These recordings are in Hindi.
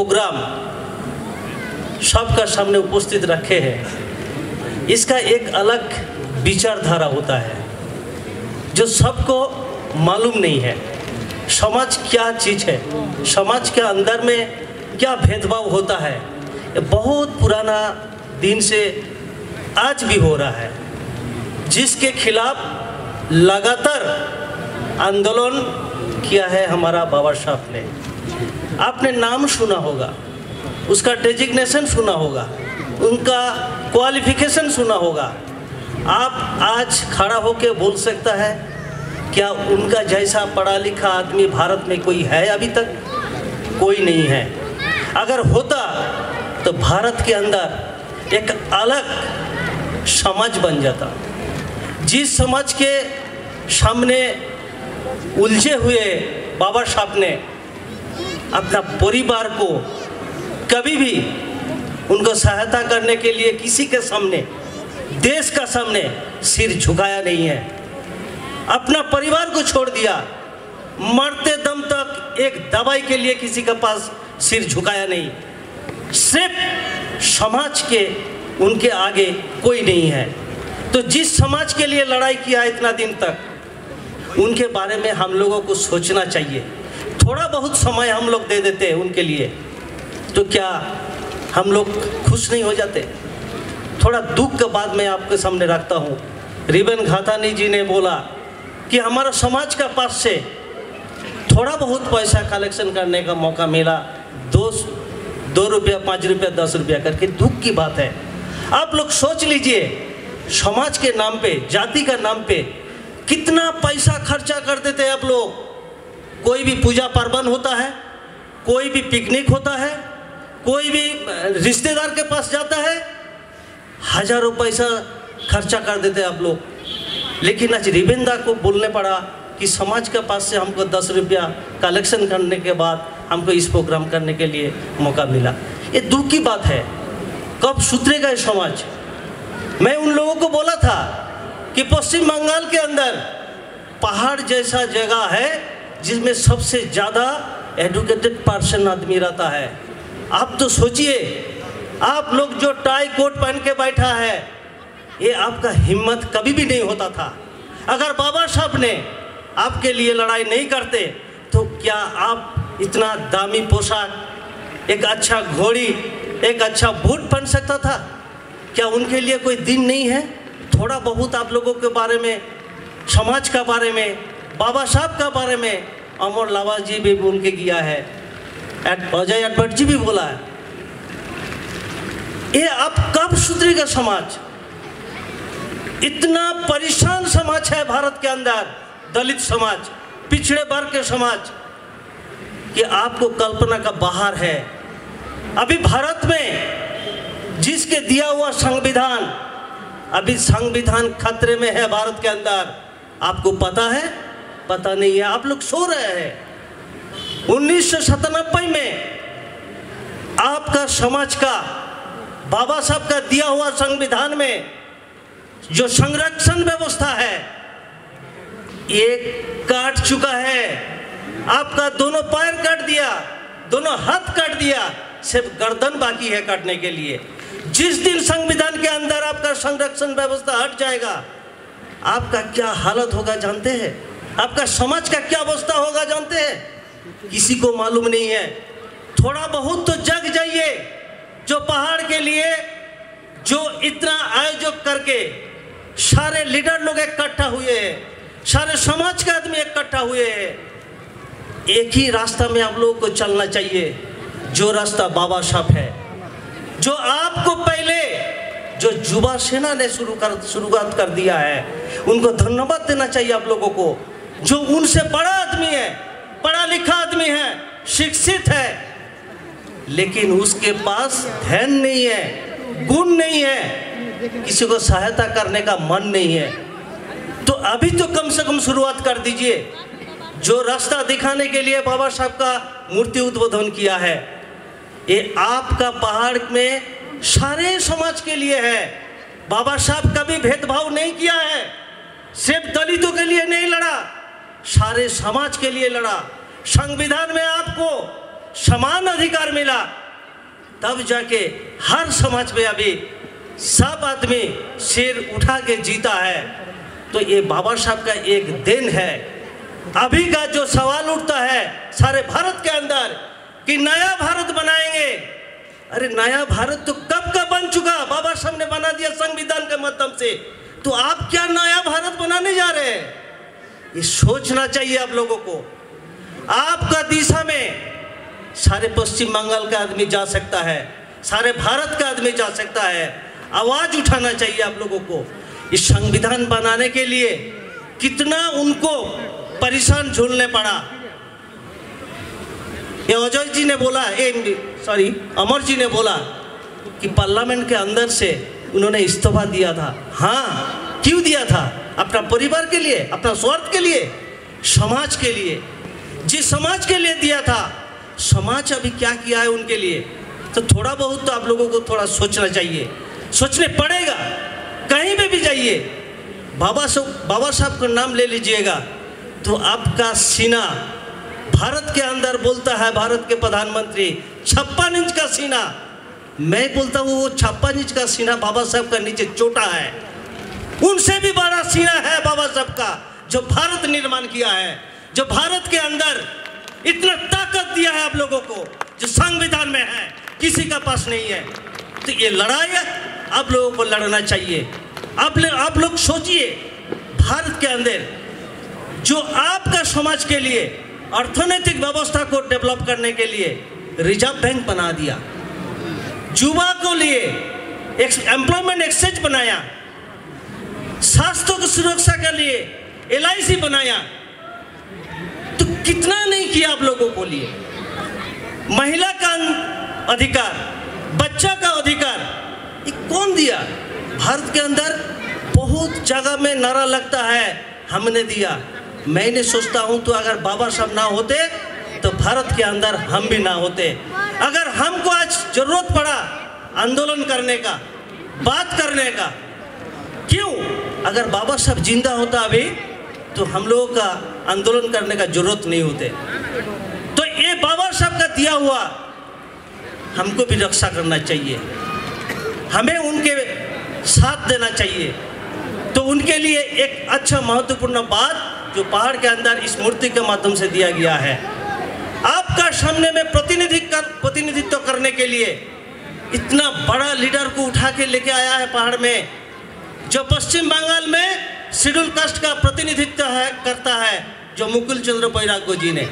प्रोग्राम सबका सामने उपस्थित रखे हैं, इसका एक अलग विचारधारा होता है जो सबको मालूम नहीं है। समाज क्या चीज़ है, समाज के अंदर में क्या भेदभाव होता है, ये बहुत पुराना दिन से आज भी हो रहा है, जिसके खिलाफ लगातार आंदोलन किया है हमारा बाबा साहब ने। आपने नाम सुना होगा, उसका डेजिग्नेशन सुना होगा, उनका क्वालिफिकेशन सुना होगा। आप आज खड़ा होकर बोल सकता है क्या उनका जैसा पढ़ा लिखा आदमी भारत में कोई है? अभी तक कोई नहीं है। अगर होता तो भारत के अंदर एक अलग समाज बन जाता। जिस समाज के सामने उलझे हुए बाबा साहब ने अपना परिवार को कभी भी उनको सहायता करने के लिए किसी के सामने, देश का सामने सिर झुकाया नहीं है। अपना परिवार को छोड़ दिया, मरते दम तक एक दवाई के लिए किसी के पास सिर झुकाया नहीं। सिर्फ समाज के उनके आगे कोई नहीं है। तो जिस समाज के लिए लड़ाई किया इतना दिन तक, उनके बारे में हम लोगों को सोचना चाहिए। थोड़ा बहुत समय हम लोग दे देते हैं उनके लिए, तो क्या हम लोग खुश नहीं हो जाते? थोड़ा दुख के बाद मैं आपके सामने रखता हूँ। रिबन घातानी जी ने बोला कि हमारा समाज का पास से थोड़ा बहुत पैसा कलेक्शन करने का मौका मिला, 2 रुपया, 5 रुपया, 10 रुपया करके। दुख की बात है। आप लोग सोच लीजिए, समाज के नाम पे, जाति का नाम पे कितना पैसा खर्चा कर देते हैं आप लोग। कोई भी पूजा पार्वण होता है, कोई भी पिकनिक होता है, कोई भी रिश्तेदार के पास जाता है, हजारों पैसा खर्चा कर देते हैं आप लोग। लेकिन आज रिबेंदा को बोलने पड़ा कि समाज के पास से हमको 10 रुपया कलेक्शन करने के बाद हमको इस प्रोग्राम करने के लिए मौका मिला। ये दुख की बात है। कब सुधरेगा ये समाज? मैं उन लोगों को बोला था कि पश्चिम बंगाल के अंदर पहाड़ जैसा जगह है जिसमें सबसे ज़्यादा एजुकेटेड पर्सन आदमी रहता है। आप तो सोचिए, आप लोग जो टाई कोट पहन के बैठा है, ये आपका हिम्मत कभी भी नहीं होता था। अगर बाबा साहब ने आपके लिए लड़ाई नहीं करते तो क्या आप इतना दामी पोशाक, एक अच्छा घोड़ी, एक अच्छा बूट पहन सकता था? क्या उनके लिए कोई दिन नहीं है? थोड़ा बहुत आप लोगों के बारे में, समाज का बारे में, बाबा साहब का बारे में अमर लावा जी भी बोल के किया है, अजय अटभट जी भी बोला है। ये अब कब सुधरेगा समाज? इतना परेशान समाज है भारत के अंदर, दलित समाज, पिछड़े वर्ग के समाज, कि आपको कल्पना का बाहर है। अभी भारत में जिसके दिया हुआ संविधान, अभी संविधान खतरे में है भारत के अंदर। आपको पता है? पता नहीं है। आप लोग सो रहे हैं। 1997 में आपका समाज का, बाबा साहब का दिया हुआ संविधान में जो संरक्षण व्यवस्था है, ये काट चुका है। आपका दोनों पैर काट दिया, दोनों हाथ काट दिया, सिर्फ गर्दन बाकी है काटने के लिए। जिस दिन संविधान के अंदर आपका संरक्षण व्यवस्था हट जाएगा, आपका क्या हालत होगा जानते हैं? आपका समाज का क्या अवस्था होगा जानते हैं? किसी को मालूम नहीं है। थोड़ा बहुत तो जग जाइए। जो पहाड़ के लिए जो इतना आयोजक करके सारे लीडर लोग इकट्ठा हुए हैं, सारे समाज के आदमी इकट्ठा हुए हैं। एक ही रास्ता में आप लोगों को चलना चाहिए, जो रास्ता बाबा साहब है, जो आपको पहले जो युवा सेना ने शुरुआत कर दिया है, उनको धन्यवाद देना चाहिए आप लोगों को। जो उनसे बड़ा आदमी है, पढ़ा लिखा आदमी है, शिक्षित है, लेकिन उसके पास ध्यान नहीं है, गुण नहीं है, किसी को सहायता करने का मन नहीं है। तो अभी तो कम से कम शुरुआत कर दीजिए। जो रास्ता दिखाने के लिए बाबा साहब का मूर्ति उद्बोधन किया है, ये आपका पहाड़ में सारे समाज के लिए है। बाबा साहब कभी भेदभाव नहीं किया है, सिर्फ दलितों के लिए नहीं लड़ा, सारे समाज के लिए लड़ा। संविधान में आपको समान अधिकार मिला, तब जाके हर समाज में अभी सब आदमी सिर उठा के जीता है। तो ये बाबा साहब का एक देन है। अभी का जो सवाल उठता है सारे भारत के अंदर कि नया भारत बनाएंगे, अरे नया भारत तो कब का बन चुका, बाबा साहब ने बना दिया संविधान के माध्यम से। तो आप क्या नया भारत बनाने जा रहे हैं? ये सोचना चाहिए आप लोगों को। आपका दिशा में सारे पश्चिम बंगाल का आदमी जा सकता है, सारे भारत का आदमी जा सकता है। आवाज उठाना चाहिए आप लोगों को। इस संविधान बनाने के लिए कितना उनको परेशान झूलने पड़ा। ये अजय जी ने बोला, अमर जी ने बोला कि पार्लियामेंट के अंदर से उन्होंने इस्तीफा दिया था। हाँ, क्यों दिया था? अपना परिवार के लिए, अपना स्वार्थ के लिए, समाज के लिए। जिस समाज के लिए दिया था, समाज अभी क्या किया है उनके लिए, तो थोड़ा बहुत तो आप लोगों को थोड़ा सोचना चाहिए, सोचने पड़ेगा। कहीं पे भी जाइए, बाबा साहब का नाम ले लीजिएगा तो आपका सीना भारत के अंदर बोलता है, भारत के प्रधानमंत्री 56 इंच का सीना। मैं बोलता हूँ वो 56 इंच का सीना बाबा साहब का नीचे छोटा है। उनसे भी बड़ा सीना है बाबा साहब का, जो भारत निर्माण किया है, जो भारत के अंदर इतना ताकत दिया है आप लोगों को, जो संविधान में है, किसी का पास नहीं है। तो ये लड़ाई आप लोगों को लड़ना चाहिए। आप लोग सोचिए, भारत के अंदर जो आपका समाज के लिए अर्थनैतिक व्यवस्था को डेवलप करने के लिए रिजर्व बैंक बना दिया, युवा को लिए एम्प्लॉयमेंट एक्सचेंज बनाया, स्वास्थ्य की सुरक्षा के लिए LIC बनाया, तो कितना नहीं किया आप लोगों को लिए। महिला का अधिकार, बच्चा का अधिकार, ये कौन दिया? भारत के अंदर बहुत जगह में नारा लगता है हमने दिया। मैंने सोचता हूं तो अगर बाबा साहब ना होते तो भारत के अंदर हम भी ना होते। अगर हमको आज जरूरत पड़ा आंदोलन करने का, बात करने का, क्यों? अगर बाबा साहब जिंदा होता अभी तो हम लोगों का आंदोलन करने का जरूरत नहीं होते। तो ये बाबा साहब का दिया हुआ हमको भी रक्षा करना चाहिए, हमें उनके साथ देना चाहिए। तो उनके लिए एक अच्छा महत्वपूर्ण बात जो पहाड़ के अंदर इस मूर्ति के माध्यम से दिया गया है, आपका सामने में प्रतिनिधित्व करने के लिए इतना बड़ा लीडर को उठा के लेके आया है पहाड़ में, जो पश्चिम बंगाल में शेड्यूल कास्ट का प्रतिनिधित्व करता है, जो मुकुल चंद्र बैराग्य जी ने।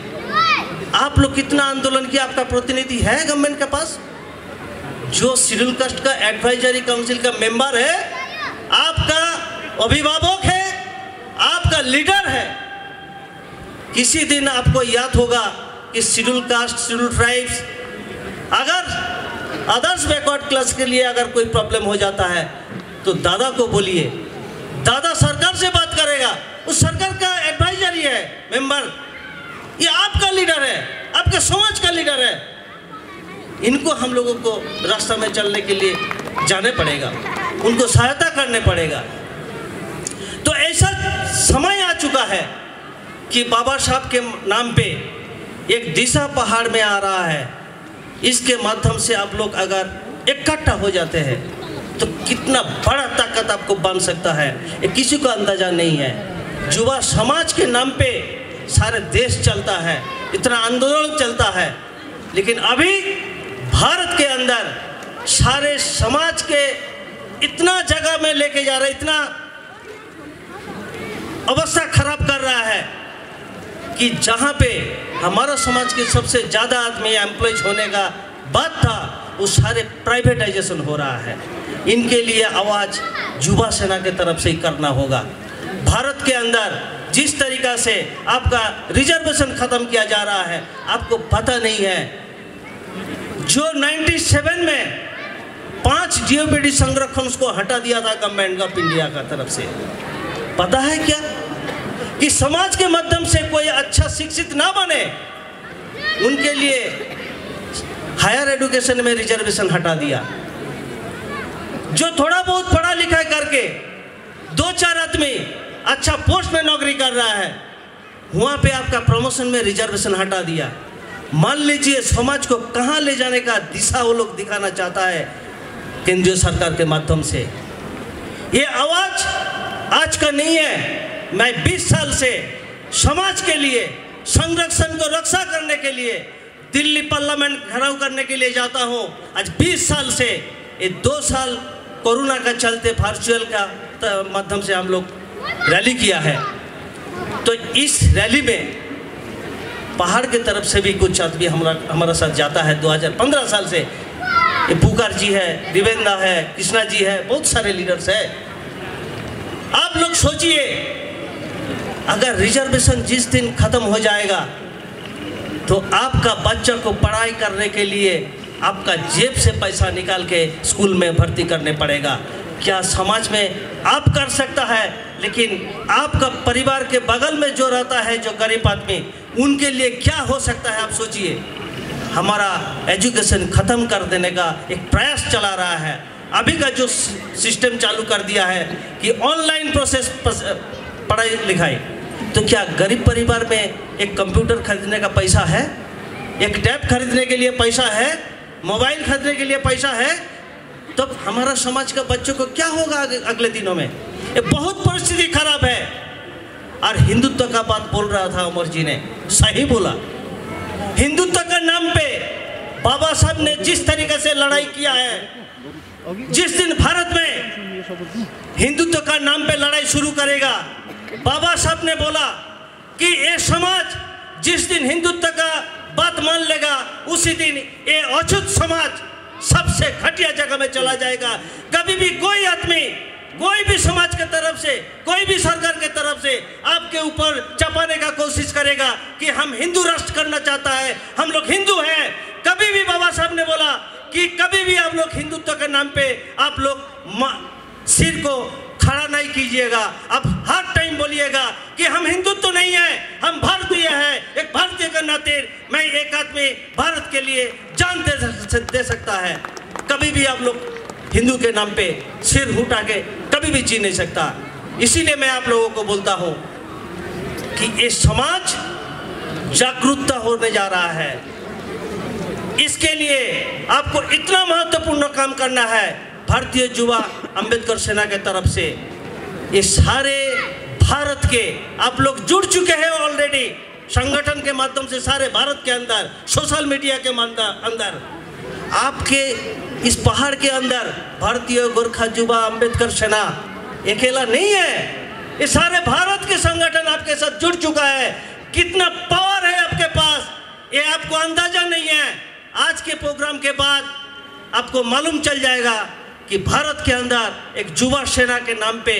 आप लोग कितना आंदोलन किया, आपका प्रतिनिधि है गवर्नमेंट के पास, जो शेड्यूल कास्ट का एडवाइजरी काउंसिल का मेंबर है, आपका अभिभावक है, आपका लीडर है। किसी दिन आपको याद होगा कि शेड्यूल कास्ट, शेड्यूल ट्राइब्स, अगर अदर्स बैकवर्ड क्लास के लिए अगर कोई प्रॉब्लम हो जाता है तो दादा को बोलिए, दादा सरकार से बात करेगा, उस सरकार का एडवाइजरी है, मेंबर। ये आपका लीडर है, आपके समाज का लीडर है। इनको हम लोगों को रास्ता में चलने के लिए जाने पड़ेगा, उनको सहायता करने पड़ेगा। तो ऐसा समय आ चुका है कि बाबा साहब के नाम पे एक दिशा पहाड़ में आ रहा है। इसके माध्यम से आप लोग अगर इकट्ठा हो जाते हैं तो कितना बड़ा ताकत आपको बन सकता है, ये किसी को अंदाजा नहीं है। युवा समाज के नाम पे सारे देश चलता है, इतना आंदोलन चलता है, लेकिन अभी भारत के अंदर सारे समाज के इतना जगह में लेके जा रहा है, इतना अवस्था खराब कर रहा है कि जहाँ पे हमारा समाज के सबसे ज़्यादा आदमी एम्प्लॉयज होने का बात था, वो सारे प्राइवेटाइजेशन हो रहा है। इनके लिए आवाज़ युवा सेना के तरफ से ही करना होगा। भारत के अंदर जिस तरीक़ा से आपका रिजर्वेशन ख़त्म किया जा रहा है, आपको पता नहीं है। जो 97 में 5 DOPD संरक्षण को हटा दिया था गवर्नमेंट ऑफ इंडिया का तरफ से, पता है क्या कि समाज के माध्यम से कोई अच्छा शिक्षित ना बने, उनके लिए हायर एजुकेशन में रिजर्वेशन हटा दिया। जो थोड़ा बहुत पढ़ा लिखा करके 2-4 आदमी अच्छा पोस्ट में नौकरी कर रहा है, वहाँ पे आपका प्रमोशन में रिजर्वेशन हटा दिया। मान लीजिए समाज को कहाँ ले जाने का दिशा वो लोग दिखाना चाहता है केंद्रीय सरकार के माध्यम से। ये आवाज आज का नहीं है। मैं 20 साल से समाज के लिए, संरक्षण को रक्षा करने के लिए दिल्ली पार्लियामेंट घेराव करने के लिए जाता हूँ। आज 20 साल से, ये 2 साल कोरोना का चलते वर्चुअल का माध्यम से हम लोग रैली किया है। तो इस रैली में पहाड़ की तरफ से भी कुछ आदमी हमारा साथ जाता है। 2015 साल से ये पुकार जी है, दिवेंदा है, कृष्णा जी है, बहुत सारे लीडर्स हैं। आप लोग सोचिए, अगर रिजर्वेशन जिस दिन खत्म हो जाएगा तो आपका बच्चा को पढ़ाई करने के लिए आपका जेब से पैसा निकाल के स्कूल में भर्ती करने पड़ेगा। क्या समाज में आप कर सकता है, लेकिन आपका परिवार के बगल में जो रहता है, जो गरीब आदमी, उनके लिए क्या हो सकता है आप सोचिए। हमारा एजुकेशन ख़त्म कर देने का एक प्रयास चला रहा है। अभी का जो सिस्टम चालू कर दिया है कि ऑनलाइन प्रोसेस पढ़ाई लिखाई, तो क्या गरीब परिवार में एक कंप्यूटर खरीदने का पैसा है, एक टैब खरीदने के लिए पैसा है, मोबाइल खरीदने के लिए पैसा है? तब तो हमारा समाज का बच्चों को क्या होगा अगले दिनों में? ये बहुत परिस्थिति खराब है। और हिंदुत्व का बात बोल रहा था उमर जी ने, सही बोला। हिंदुत्व के नाम पे बाबा साहब ने जिस तरीके से लड़ाई किया है, जिस दिन भारत में हिंदुत्व का नाम पे लड़ाई शुरू करेगा, बाबा साहब ने बोला कि ये समाज जिस दिन हिंदुत्व का बात मान लेगा, उसी दिन ये अछूत समाज सबसे घटिया जगह में चला जाएगा। कभी भी कोई आदमी, कोई भी समाज के तरफ से, कोई भी सरकार के तरफ से आपके ऊपर चपाने का कोशिश करेगा कि हम हिंदू राष्ट्र करना चाहता है, हम लोग हिंदू हैं। कभी भी बाबा साहब ने बोला कि कभी भी आप लोग हिंदुत्व के नाम पे आप लोग सिर को खड़ा नहीं कीजिएगा। आप हर टाइम बोलिएगा कि हम हिंदुत्व नहीं है, हम भारतीय हैं। एक भारतीय के नाते मैं एक आदमी भारत के लिए जान दे सकता है। कभी भी आप लोग हिंदू के नाम पे सिर उठा के कभी भी जी नहीं सकता। इसीलिए मैं आप लोगों को बोलता हूँ कि ये समाज जागरूकता होने जा रहा है। इसके लिए आपको इतना महत्वपूर्ण काम करना है। भारतीय युवा अंबेडकर सेना के तरफ से ये सारे भारत के आप लोग जुड़ चुके हैं ऑलरेडी, संगठन के माध्यम से सारे भारत के अंदर, सोशल मीडिया के अंदर, आपके इस पहाड़ के अंदर भारतीय गोरखा युवा अंबेडकर सेना अकेला नहीं है। ये सारे भारत के संगठन आपके साथ जुड़ चुका है। कितना पावर है आपके पास, ये आपको अंदाजा नहीं है। आज के प्रोग्राम के बाद आपको मालूम चल जाएगा कि भारत के अंदर एक युवा सेना के नाम पे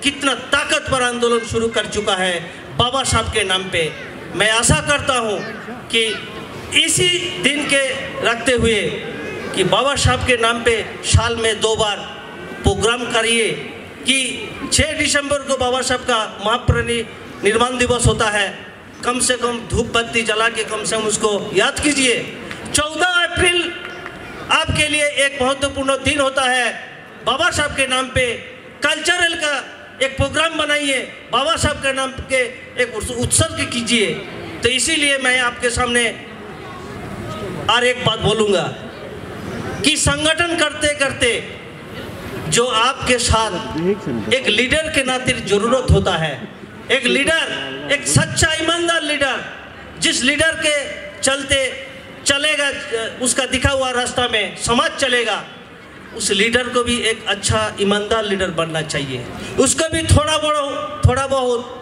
कितना ताकतवर आंदोलन शुरू कर चुका है बाबा साहब के नाम पे। मैं आशा करता हूँ कि इसी दिन के रखते हुए कि बाबा साहब के नाम पे साल में 2 बार प्रोग्राम करिए कि 6 दिसंबर को बाबा साहब का महापरिनिर्वाण दिवस होता है। कम से कम धूप बत्ती जला के कम से कम उसको याद कीजिए। 14 अप्रैल आपके लिए एक महत्वपूर्ण दिन होता है। बाबा साहब के नाम पे कल्चरल का एक प्रोग्राम बनाइए, बाबा साहब के नाम के एक उत्सव के कीजिए। तो इसीलिए मैं आपके सामने और एक बात बोलूँगा कि संगठन करते करते जो आपके साथ एक लीडर के नाते जरूरत होता है, एक लीडर, एक सच्चा ईमानदार लीडर, जिस लीडर के चलते चलेगा, उसका दिखा हुआ रास्ता में समाज चलेगा, उस लीडर को भी एक अच्छा ईमानदार लीडर बनना चाहिए। उसको भी थोड़ा बहुत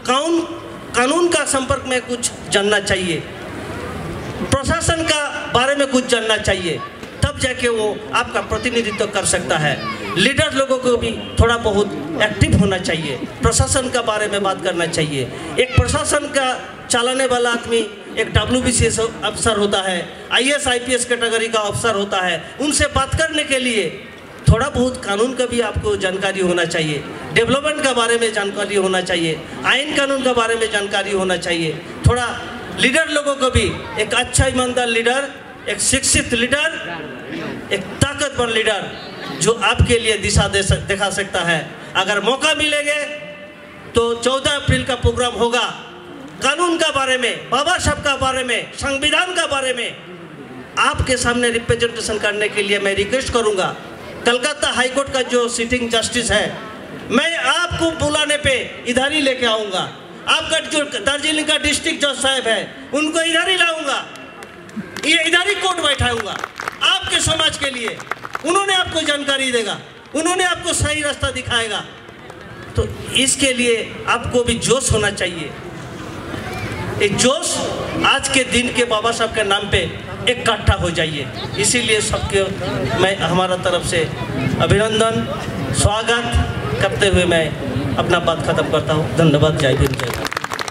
कानून का संपर्क में कुछ जानना चाहिए, प्रशासन का बारे में कुछ जानना चाहिए, तब जाके वो आपका प्रतिनिधित्व कर सकता है। लीडर लोगों को भी थोड़ा बहुत एक्टिव होना चाहिए, प्रशासन का बारे में बात करना चाहिए। एक प्रशासन का चलाने वाला आदमी एक WBC अफसर होता है, IAS IPS कैटेगरी का अफसर होता है। उनसे बात करने के लिए थोड़ा बहुत कानून का भी आपको जानकारी होना चाहिए, डेवलपमेंट का बारे में जानकारी होना चाहिए, आइन कानून का बारे में जानकारी होना चाहिए। थोड़ा लीडर लोगों को भी एक अच्छा ईमानदार लीडर, एक शिक्षित लीडर, एक ताकतवर लीडर जो आपके लिए दिशा दिखा सकता है। अगर मौका मिलेगा तो 14 अप्रैल का प्रोग्राम होगा, कानून का बारे में, बाबा साहब का बारे में, संविधान का बारे में आपके सामने रिप्रेजेंटेशन करने के लिए मैं रिक्वेस्ट करूंगा। कलकत्ता हाई कोर्ट का जो सिटिंग जस्टिस है, मैं आपको बुलाने पे इधर ही लेके आऊंगा। आपका जो दार्जिलिंग का डिस्ट्रिक्ट जज साहब है, उनको इधर ही लाऊंगा, ये इधर ही कोर्ट बैठाऊंगा आपके समाज के लिए। उन्होंने आपको जानकारी देगा, उन्होंने आपको सही रास्ता दिखाएगा। तो इसके लिए आपको भी जोश होना चाहिए। एक जोश आज के दिन के बाबा साहब के नाम पे इकट्ठा हो जाइए। इसीलिए सबके मैं हमारा तरफ से अभिनंदन, स्वागत करते हुए मैं अपना बात खत्म करता हूँ। धन्यवाद। जय भीम। जय